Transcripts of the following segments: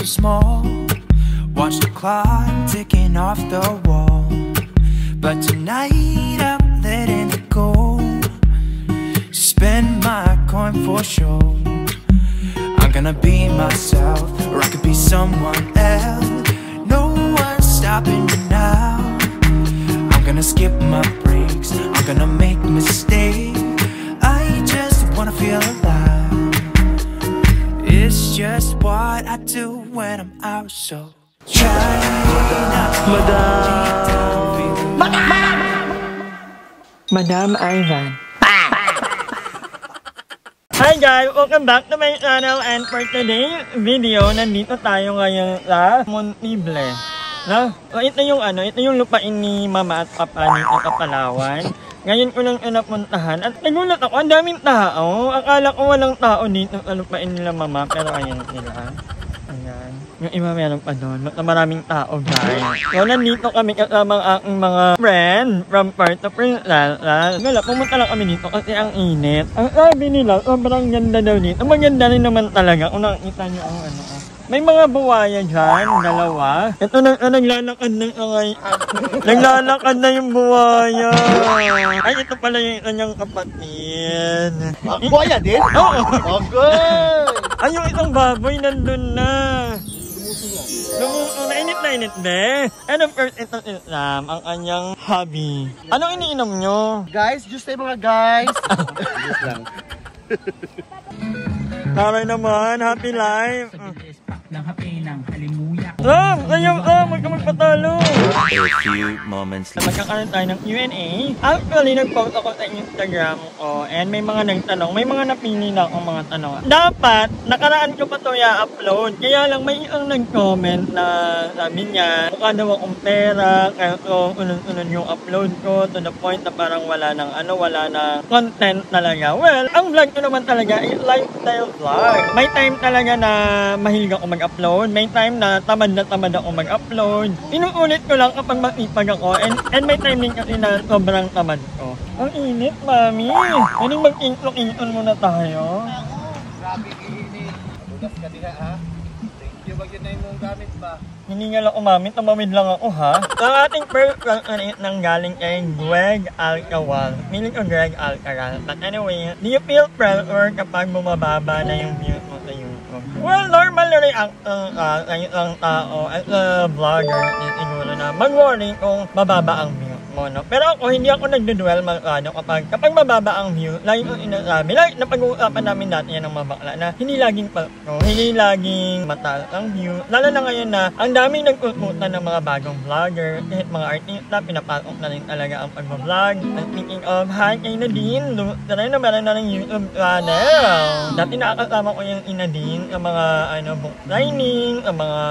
so small. Watch the clock ticking off the wall. But tonight I'm letting it go. Spend my coin for sure. I'm gonna be myself, or I could be someone else. No one's stopping me now. I'm gonna skip my breaks, I'm gonna make mistakes. I just wanna feel alive. It's just what I do when I'm out, so try not to Madam Ivan. Hi guys! Welcome back to my channel, and for today's video, nandito tayo ngayon sa Montible. No? So, ito yung lupain ni Mama at Papa dito sa Palawan. Ngayon ko lang napuntahan at nagulat ako, ang daming tao. Akala ko walang tao dito sa lupain nila Mama, pero ayan sila. Ayan. Yung iba meron pa doon. Maraming tao guys. So nandito kami kasama ang aking mga friend from part of Princess. Wala, pumunta lang kami dito kasi ang init. Ang sabi nila, sobrang ganda daw dito. Ang maganda rin naman talaga kung nakikita nyo ang may mga buwaya dyan, dalawa. Ito naglalakad na naglalakad na yung buwaya. Ay, ito pala yung kanyang kapatid. Buwaya din? Oo. Okay. Ay, yung itong baboy nandun na. Nainit be. And of course, ito Islam, ang kanyang hobby. Anong iniinom nyo? Guys, just tayo mga guys. Just lang. Taray naman, happy life. Ng hape ng halimuyak. Ayaw magpatalo. A few moments later. Magkakaroon tayo ng Q&A. Actually, nag-post ako sa Instagram ko and may mga nagtanong. May mga napili na akong mga tanong. Dapat, nakaraan ko pa ito i-upload. Kaya lang may isang nag-comment na sabi niya, mukha daw akong pera, kaya ito unod-unod yung upload ko to the point na parang wala ng content talaga. Well, ang vlog ko naman talaga is lifestyle vlog. May time talaga na mahilig ako mag-upload. May time na tamad ako mag-upload. Inuulit ko lang kapag masipag ako. And may time din kasi na sobrang tamad ko. Ang init, mami. Pwedeng mag-intro-intro muna tayo. Grabe init. Budas ka diha ha. Thank you, wag yun na yung gamit pa. Hindi nga lang umamit, tumawid lang ako ha. So ang ating first nang galing kay Greg Alcaral. Feeling ko Greg Alcaral. But anyway, do you feel pressure kapag bumababa na yung views mo sa YouTube? Well, normal reaction ang tao as a vlogger siguro na mag-worry kung mababa ang views mo, no? Pero ako, hindi ako nagdudwell kapag mababa ang view, lagi kong inasabi, lagi na pag-uusapan namin dati yan ng mabakla na hindi laging palko, hindi laging mataas ang view, lalo na ngayon na ang daming nagkukutan ng mga bagong vlogger, kahit mga artista, pinapasok na rin talaga ang pag-vlog. And speaking of, hi kay Nadine, tara na meron na ng YouTube channel. Dati nakakasama ko yung Nadine, ang mga book signing, ang mga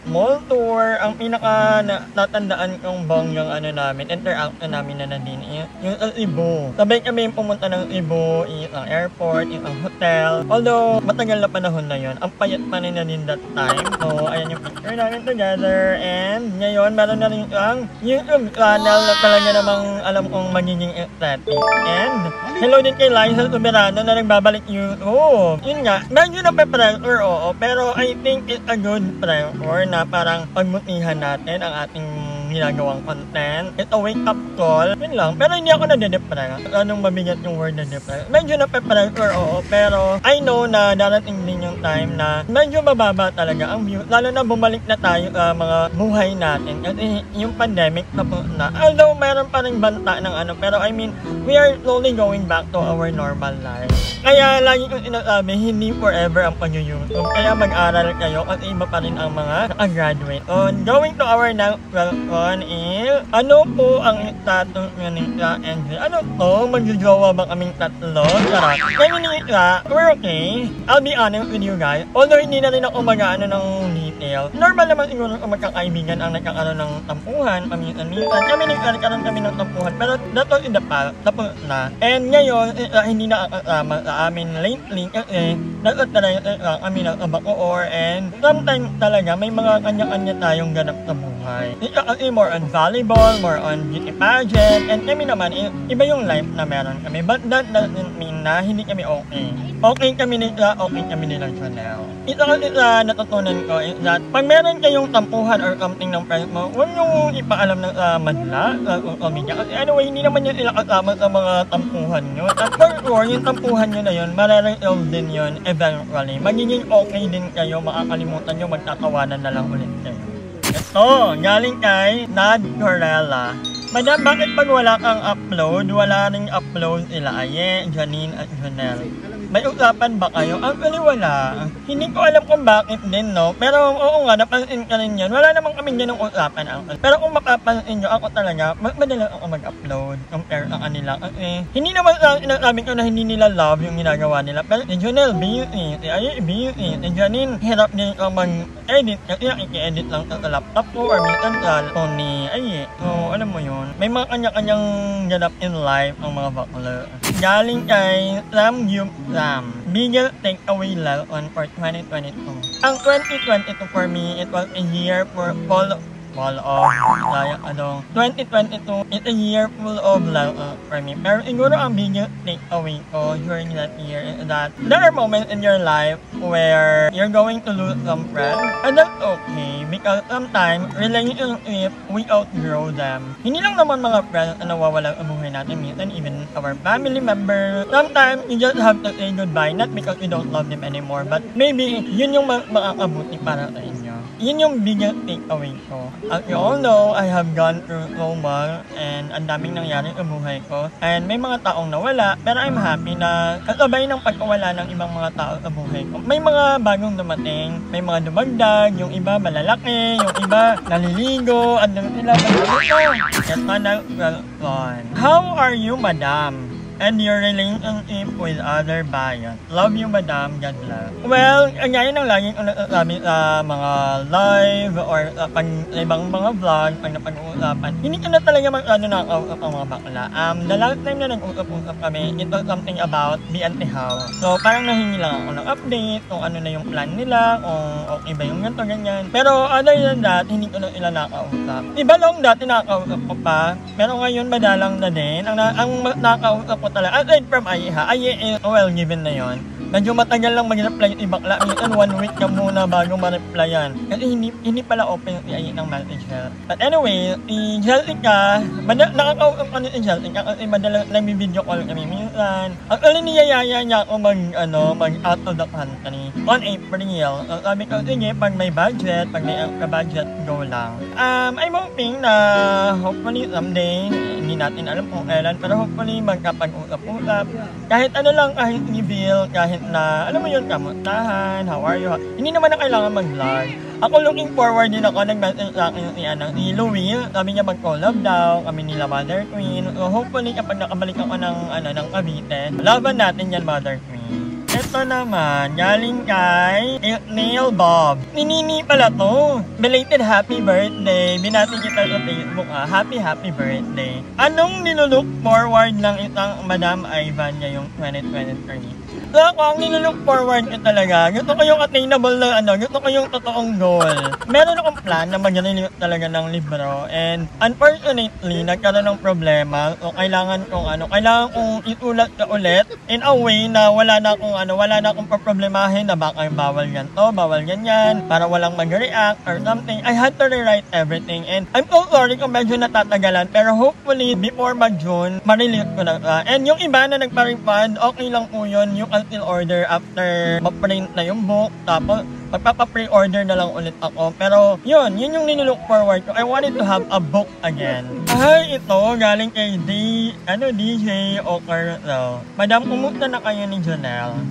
mall tour. Ang pinaka natandaan kong bonggang namin, interaction namin na Nadine, yung Cebu. Sabay kami pumunta ng Cebu, yung airport, yung hotel. Although, matagal na panahon na yun. Ang payat pa rin na din that time. So, ayan yung picture namin together. And ngayon, meron na rin ang YouTube channel na talaga namang alam kong magiging aesthetic. And hello din kay Liza Soberano na nagbabalik YouTube. Yun nga, medyo nape-pressure, oo. Pero I think it's a good pressure na parang pagmutihan natin ang ating ginagawang content. It's a wake-up call. Yun lang. Pero hindi ako nade-depress. Anong mabigat yung word na depress? Medyo nape-pressure, oo. Pero I know na darating din yung time na medyo mababa talaga ang view. Lalo na bumalik na tayo sa mga buhay natin. Kasi yung pandemic tapos na. Although mayroon pa rin banta ng pero I mean, we are slowly going back to our normal life. Kaya lagi kong sinasabi, hindi forever ang pag-YouTube. Kaya mag-aral kayo kasi iba pa rin ang mga nakagraduate. So, going to our next one is, ano po ang status nyo ni Ika and Jill? Ano to? Magjojowa ba kaming tatlo? Charot. Kaya ni Ika, we're okay. I'll be honest with you guys. Although hindi na rin ako mag-ano ng detail. Normal naman siguro kung magkakaibigan ang nagkakaroon ng tampuhan, paminsan-minsan. Kami nagkaroon kami ng tampuhan. Pero that was in the past. Tapos na. And ngayon, hindi na kasama sa amin lately kasi nagkakaroon kami ng abakoor and sometimes talaga may mga kanya-kanya tayong ganap sa buhay. buhay. Ika kasi more on volleyball, more on beauty pageant, and kami naman, iba yung life na meron kami. But that doesn't mean na hindi kami okay. Okay kami nila, okay kami nila Jonelle. Ito kasi natutunan ko is that pag meron kayong tampuhan or something ng friend mo, huwag nyo ipaalam ng madla sa social media. Kasi anyway, hindi naman yun kasama sa mga tampuhan nyo. At for sure, yung tampuhan nyo na yun, mararesolve din yun eventually. Magiging okay din kayo, makakalimutan nyo, magtatawanan na lang ulit kayo. Ito, galing kay Nad Corella. Madam, bakit pag wala kang upload, wala ring upload sila Aye, Janine at Jonelle? May usapan ba kayo? Actually wala. Hindi ko alam kung bakit din, no? Pero oo nga, napansin ka rin yan. Wala namang kami dyan ng usapan. Pero kung mapapansin nyo, ako talaga, mas madalang ako mag-upload compare sa kanila. Kasi hindi naman sinasabi ko na hindi nila love yung ginagawa nila. Pero si Jonelle, busy. Si Aye, busy. Si Janine, hirap din ako mag-edit. Kasi nakiki-edit lang sa laptop ko or minsan sa phone ni Aye. So, alam mo yun. May mga kanya-kanyang ganap in life ang mga bakla. Galing kay Sam Yup Sam. Biggest takeaway lesson for 2022. Ang 2022 for me, it was a year for full of 2022 is a year full of love for me. Pero siguro ang biggest takeaway ko during that year is that there are moments in your life where you're going to lose some friends, and that's okay because sometimes relationships we outgrow them. Hindi lang naman mga friends na nawawala ang buhay natin, minsan even our family members. Sometimes you just have to say goodbye, not because you don't love them anymore, but maybe yun yung makakabuti para sa inyo. Yun yung biggest takeaway ko. As you all know, I have gone through so much and ang daming nangyari sa buhay ko. And may mga taong nawala, pero I'm happy na kasabay ng pagkawala ng ibang mga tao sa buhay ko. May mga bagong dumating, may mga dumagdag, yung iba malalaki, yung iba naliligo, at sila How are you, madam? And your relationship with other bayan. Love you, madam. God bless. Well, gaya ng lagi kong nasasabi sa mga live or pag ibang mga vlog, pag napag-uusapan, hindi ko na talaga nakakausap ang mga bakla. The last time na nag-usap kami, it was something about BNT House. So, parang nahingi lang ako ng update kung ano na yung plan nila, kung okay ba yung ganito, ganyan. Pero other than that, hindi ko na sila nakakausap. Diba long dati nakakausap ko pa, pero ngayon madalang na din. Ang nakakausap ko talaga, aside from Aye ha, Aye is well given na yon. Medyo matagal lang mag-reply yung ibakla. Minsan 1 week ka muna bago ma-replyan. Kasi hindi pala open si Aye ng messenger. But anyway, si Jessica, nakakausap ko ni Jessica kasi madalang nag-video call kami minsan. Actually, niyayaya niya ako mag-out of the country on April. So, sabi ko, sige, pag may budget, pag may budget, go lang. I'm hoping na hopefully someday, hindi natin alam kung kailan, pero hopefully magkapag-usap-usap. Kahit ano lang, kahit reveal, kahit na, alam mo yun, kamustahan, how are you? Hindi naman na kailangan mag-vlog. Ako looking forward din ako, nag-message sa akin si Louie, sabi niya mag-collab daw, kami nila Mother Queen. So hopefully kapag nakabalik ako ng Cavite, laban natin yan, Mother Queen. Ito naman, galing kay Neil Bob. Ninini pala to. Belated happy birthday. Binati kita sa Facebook Happy birthday. Anong nilulook forward ng isang Madam Ivan niya yung 2023? So ako, ang nilulook forward ko talaga, gusto ko yung attainable na gusto ko yung totoong goal. Meron akong plan na mag-release talaga ng libro, and unfortunately, nagkaroon ng problema. So kailangan kong itulat ka ulit in a way na wala na akong problemahin na baka bawal yan to, bawal ganyan, para walang mag-react or something. I had to rewrite everything, and I'm so sorry kung medyo natatagalan, pero hopefully before mag-June, ma-release ko na. And yung iba na nagpa-refund, okay lang po yun, yung until order after ma-print na yung book, tapos magpapa-pre-order na lang ulit ako. Pero yun yung nilook forward ko. I wanted to have a book again. Ito galing kay DJ Oker. So, Madam, kumusta na kayo ni Jonelle?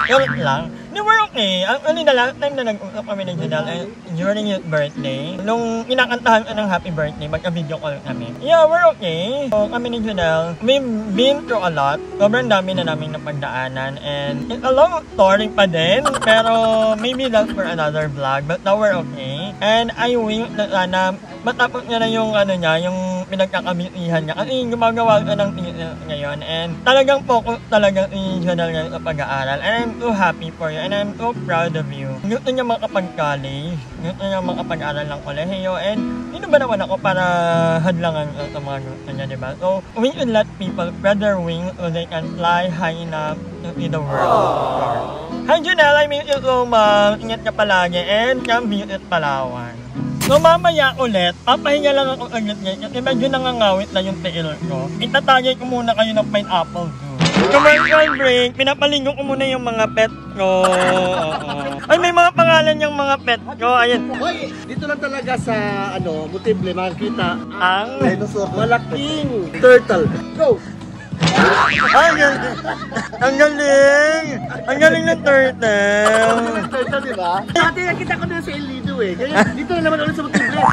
Yun lang. They were okay. Actually, the last time na nag-usap kami ng Jonelle during his birthday, nung inakantahan ka ng happy birthday, magka-video call kami. Yeah, we're okay. So, kami ni Jonelle, we've been through a lot. Sobrang dami na namin napagdaanan, and it's a long story pa din, pero maybe that's for another vlog, but now we're okay. And I wish na sana matapos niya na yung pinagkakabitihan niya. Kasi gumagawa ka ng thesis ngayon and talagang focus talagang i-journal ngayon sa pag-aaral. And I'm so happy for you and I'm so proud of you. Gusto niya makapag-college, gusto niya makapag-aral ng kolehiyo and hindi ba naman ako para hadlangan sa mga gusto niya, diba? So, we should let people spread their wings so they can fly high enough to see the world. Hi Janelle, I miss you so much. Ingat ka palagi and come visit Palawan. So mamaya ulit, papahinga lang ako agad ngayon kasi medyo nangangawit na yung tail ko. Itatagay ko muna kayo ng pineapple juice. Commercial break, pinapaligo ko muna yung mga pet ko. Ay, may mga pangalan yung mga pet ko. Ayan. Hoy, dito lang talaga sa Multiple makikita Ang dinosaur, malaking turtle. Go! Ang galing! Ang galing! Ang galing ng turtle! Turtle, di ba? Dati nakita ko na sa El Nido eh. Kaya dito na naman ulit sa Multiple.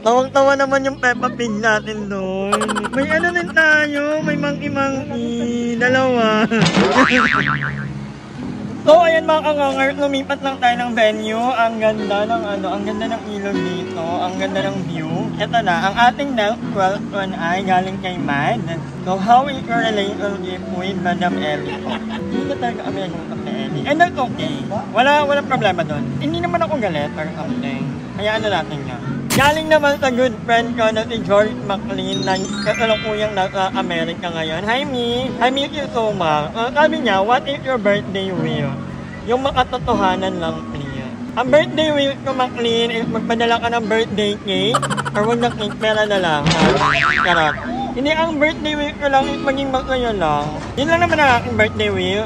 Tawang-tawa naman yung Peppa Pig natin doon. May ano din tayo, may monkey-monkey. Dalawa. So, ayan mga kangangar, lumipat lang tayo ng venue. Ang ganda ng ang ganda ng ilog dito. Ang ganda ng view. Ito na, ang ating next question ay galing kay Mad. So, how is your relationship with Madam Ellie? Hindi na talaga kami nag-usap na Ellie. And that's okay. Wala problema doon. Hindi naman ako galit or something. Kaya ano natin nga. Galing naman sa good friend ko na si George McLean na kasalukuyang nasa Amerika ngayon. Hi, Mi! I miss you so much. Sabi niya, what is your birthday wish? Yung makatotohanan lang, please. Ang birthday wish ko, McLean, is magpadala ka ng birthday cake or wag na cake, pera na lang. Charot. Hindi, ang birthday wish ko lang is maging masaya lang. Yun lang naman ang aking birthday wish.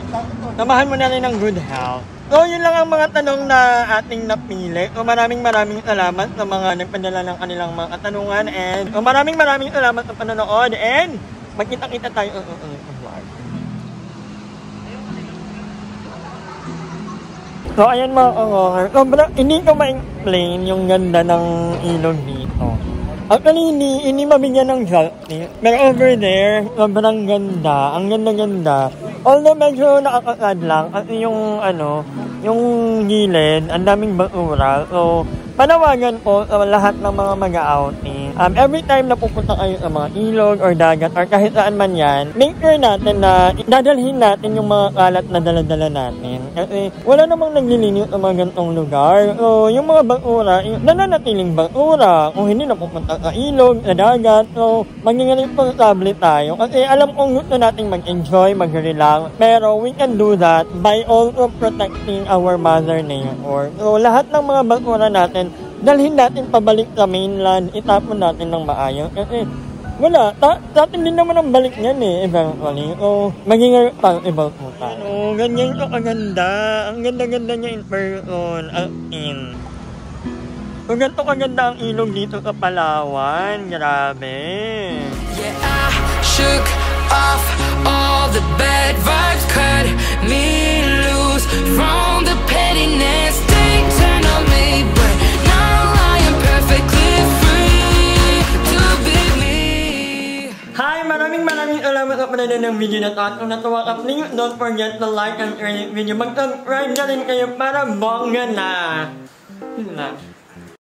Samahan mo na rin ng good health. So, yun lang ang mga tanong na ating napili. So, maraming salamat sa mga nagpadala ng kanilang mga katanungan. And so, maraming salamat sa panonood. And magkita-kita tayo sa vlog. So, ayan mga kangonger. Hindi ko ma-explain yung ganda ng ilog dito. Actually, hindi mabigyan ng selfie. Pero over there, sobrang ganda. Ang ganda-ganda. Although medyo nakakasad lang kasi yung gilid, ang daming basura. So, panawagan po sa lahat ng mga mag-outing. Every time na pupunta kayo sa mga ilog or dagat or kahit saan man yan, make sure natin na dadalhin natin yung mga kalat na dala-dala natin. Kasi wala namang naglilinis sa mga gantong lugar. So, yung mga basura, nananatiling basura. Kung hindi na pupunta sa ilog, sa dagat, so, maging responsable tayo. Kasi alam kong gusto natin mag-enjoy, mag-relax. Pero we can do that by also protecting our mother nature. So, lahat ng mga basura natin, dalhin natin pabalik sa mainland, itapon natin ng maayos. Kasi wala, sa atin din naman ang balik niyan eventually. So, maging responsible po tayo. Ganyan ko kaganda. Ang ganda-ganda niya in person, as in. So, ganito kaganda ang ilog dito sa Palawan. Grabe. Yeah, I shook off all the bad vibes, cut me loose from the pettiness. They turn on me, but now I am perfectly free to be me. Hi! Maraming salamat sa panonood ng video na to. At kung natuwa ka, please don't forget to like and share this video. Mag-subscribe na rin kayo para bongga na. Yun lang.